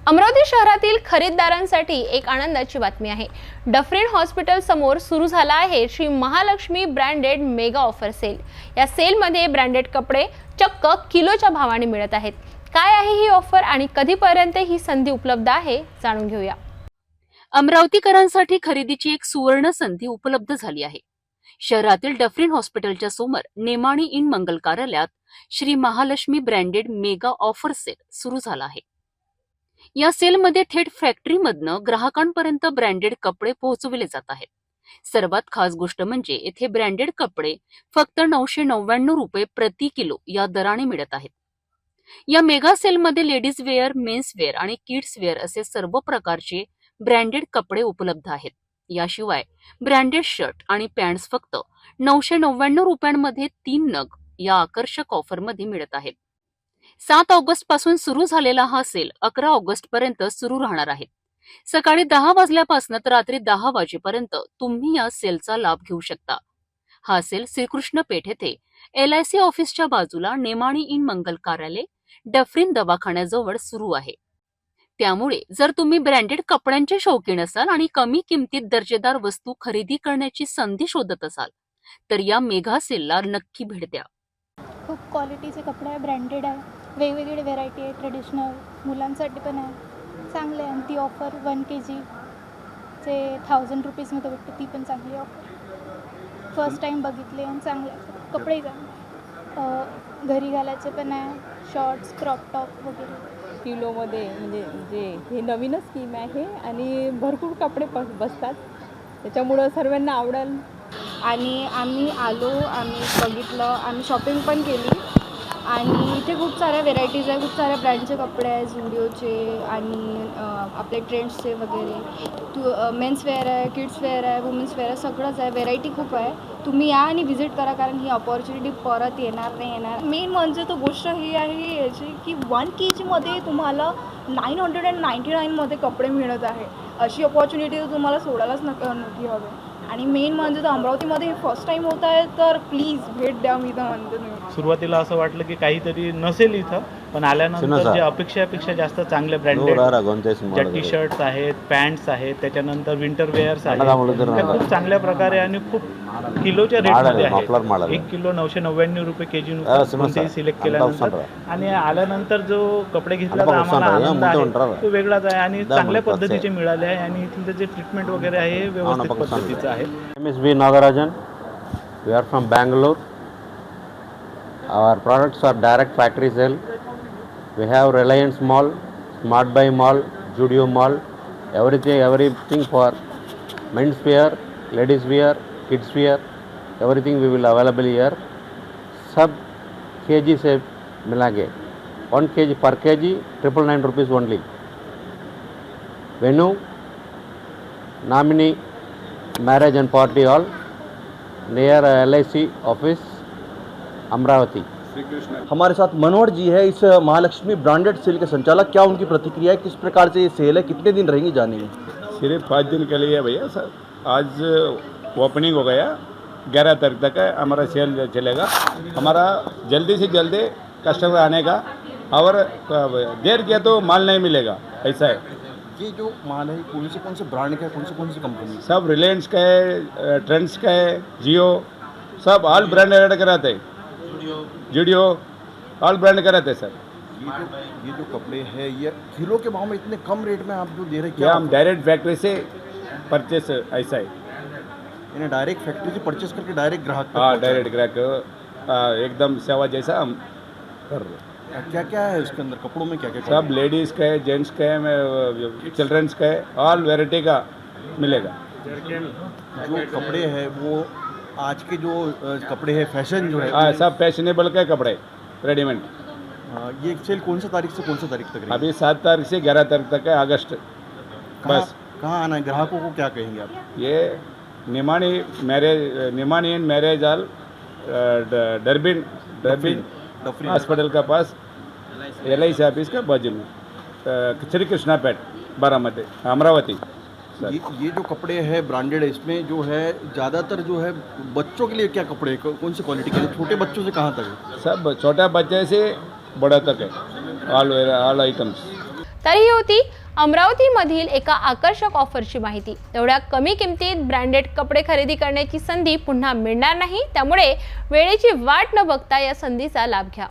अमरावती शहरातील खरीददारांसाठी एक आनंदाची बातमी आहे। डफरीन हॉस्पिटल समोर सुरू झाला आहे Shri Mahalakshmi branded mega offer sale. या सेलमध्ये ब्रँडेड कपडे चक्क किलोच्या भावाने मिळत आहेत। काय आहे ही ऑफर आणि कधीपर्यंत ही संधी उपलब्ध आहे, जाणून घेऊया। अमरावतीकरांसाठी खरेदीची एक सुवर्ण संधी उपलब्ध झाली आहे। शहरातील डफरीन हॉस्पिटलच्या समोर नेमाणी इन मंगल कार्यालयात Shri Mahalakshmi branded mega offer sale सुरू झाला आहे। या सेलमध्ये थेट फॅक्टरीमधनं ग्राहकांपर्यंत ब्रँडेड कपडे पोहोचविले जात आहेत। सर्वात खास गोष्ट म्हणजे येथे ब्रँडेड कपडे फक्त 999 रुपये प्रति किलो या दराने मिळत आहेत। या मेगा सेलमध्ये लेडीज वेअर, मेन्स वेअर आणि किड्स वेअर असे सर्व प्रकारचे ब्रँडेड कपडे उपलब्ध आहेत। याशिवाय ब्रँडेड शर्ट आणि पॅन्ट्स फक्त 999 रुपयांमध्ये 3 नग या आकर्षक ऑफरमध्ये मिळत आहेत। 7 ऑगस्ट पासून सुरू झालेला हा सेल 11 ऑगस्ट पर्यंत सुरू राहणार आहे। सकाळी 10 वाजल्यापासून तर रात्री 10 वाजेपर्यंत तुम्ही या सेलचा लाभ घेऊ शकता। हा सेल श्रीकृष्ण पेठ येथे LIC ऑफिसच्या बाजूला नेमाणी इन मंगल कार्यालय डफरीन दवाखान्याजवळ सुरू आहे। त्यामुळे जर तुम्ही ब्रँडेड कपड्यांचे शौकीन असाल आणि कमी किमतीत दर्जेदार वस्तू खरेदी करण्याची संधी शोधत असाल तर या मेगा सेलला नक्की भेट द्या। खूप क्वालिटीचे कपडे आहे, ब्रँडेड आहे, वेगवेगळे व्हेरायटी आहे, ट्रेडिशनल मुलांसाठी पण आहे, चांगले आहे। आणि ती ऑफर 1 kg चे 1000 रुपीजमध्ये भेटते, ती पण चांगली ऑफर। फर्स्ट टाईम बघितले आणि चांगले कपडेही चांगले, घरी घालायचे पण आहे, शॉर्ट्स, क्रॉप टॉप वगैरे। किलोमध्ये म्हणजे जे हे नवीनच स्कीम आहे आणि भरपूर कपडे बसतात, त्याच्यामुळं सर्वांना आवडेल। आणि आम्ही बघितलं, आम्ही शॉपिंग पण केली आणि इथे खूप साऱ्या व्हेरायटीज आहे, खूप साऱ्या ब्रँडचे कपडे आहे, झुडिओचे आणि आपले ट्रेंड्सचे वगैरे। मेन्स वेअर आहे, किड्स वेअर आहे, वुमेन्स वेअर आहे, सगळंच आहे, व्हेरायटी खूप आहे। तुम्ही या आणि व्हिजिट करा, कारण ही अपॉर्च्युनिटी परत येणार। मेन म्हणजे तो गोष्ट ही आहे याची की 1 kgमध्ये तुम्हाला 999मध्ये कपडे मिळत आहे। अशी अपॉर्च्युनिटी तुम्हाला सोडायलाच नक्की हवे। आणि मेन म्हणजे तर अमरावतीमध्ये हे फर्स्ट टाईम होत आहे, तर प्लीज भेट द्या। मी तर म्हणते सुरुवातीला असं वाटलं की काहीतरी नसेल इथं, पण आल्यानंतर जे अपेक्षेपेक्षा जास्त चांगले ब्रँडेड टी शर्ट्स आहेत, पॅन्ट्स आहेत, त्याच्यानंतर विंटर वेअर्स आहेत, त्या खूप चांगल्या प्रकारे आणि खूप किलोच्या रेटमध्ये आहेत। 1 किलो 999 रुपये केजी नुसार सिलेक्ट केल्यानंतर आणि आल्यानंतर जो कपडे घेतल्याचा आम्हाला आनंद आहे तो वेगळाच आहे आणि चांगल्या पद्धतीचे मिळाले आहे आणि इथलं जे ट्रीटमेंट वगैरे आहे हे व्यवस्थित पद्धतीचं आहे। MSB Nagarajan, we are from Bangalore. Our products are direct factory sale. We have Reliance Mall, Smart Buy Mall, Zudio Mall, everything for men's wear, ladies wear, kids wear, everything we will available here. Sub kg से मिला के 1 kg per kg 999 rupees only. Venue, nominee, marriage and party hall near LIC office Amravati. हमारे साथ मनोहर जी है, इस Mahalakshmi branded sale के संचालक। क्या उनकी प्रतिक्रिया है, किस प्रकार से ये सेल है, कितने दिन रहेंगी, जानेंगे। सिर्फ 5 दिन के लिए है भैया सर। आज ओपनिंग हो गया, 11 तारीख तक है हमारा सेल चलेगा। हमारा जल्दी से जल्दी कस्टमर आने का, और देर किया तो माल नहीं मिलेगा, ऐसा है। ये जो माल है कौन से ब्रांड का है, कौन सी कंपनी? सब रिलायंस का है, ट्रेंड्स का है, जियो, सब ऑल ब्रांड ऐड कराते हैं, जुडियो ऑल ब्रांड कराते हैं सर। ये जो कपड़े हैं ये किलो के भाव में इतने कम रेट में आप जो दे रहे हैं, क्या हम डायरेक्ट फैक्ट्री से परचेस, ऐसा है। इन्हें डायरेक्ट फैक्ट्री से परचेस करके डायरेक्ट ग्राहक, हाँ डायरेक्ट ग्राहक, एकदम सेवा जैसा हम कर रहे हैं। क्या क्या है उसके अंदर, कपड़ों में क्या क्या? सब लेडीज़ का है, जेंट्स का है, चिल्ड्रंस का है, ऑल वैरायटी का मिलेगा। जो कपड़े हैं वो आज के जो कपड़े हैं, फैशन जो है, हाँ सब फैशनेबल के कपड़े रेडीमेड। ये सेल कौन सी तारीख से कौन सी तारीख तक? अभी 7 तारीख से 11 तारीख तक है अगस्त। बस कहाँ आना है, ग्राहकों को क्या कहेंगे आप? ये निमानी एंड मैरिज हॉल, डरबिन हॉस्पिटल का पास, LIC ऑफिस का बाजू में, श्री कृष्णा पेठ, बारामती, अमरावती। ये जो कपड़े हैं ब्रांडेड है, इसमें जो है ज़्यादातर जो है बच्चों के लिए क्या कपड़े, कौन सी क्वालिटी के, छोटे बच्चों से कहाँ तक है? सब छोटा बच्चे से बड़ा तक है, ऑल आइटम्स। तर ही होती अमरावतीमधील एका आकर्षक ऑफरची माहिती। एवढ्या कमी किमतीत ब्रँडेड कपडे खरेदी करण्याची संधी पुन्हा मिळणार नाही, त्यामुळे वेळेची वाट न बघता या संधीचा लाभ घ्या।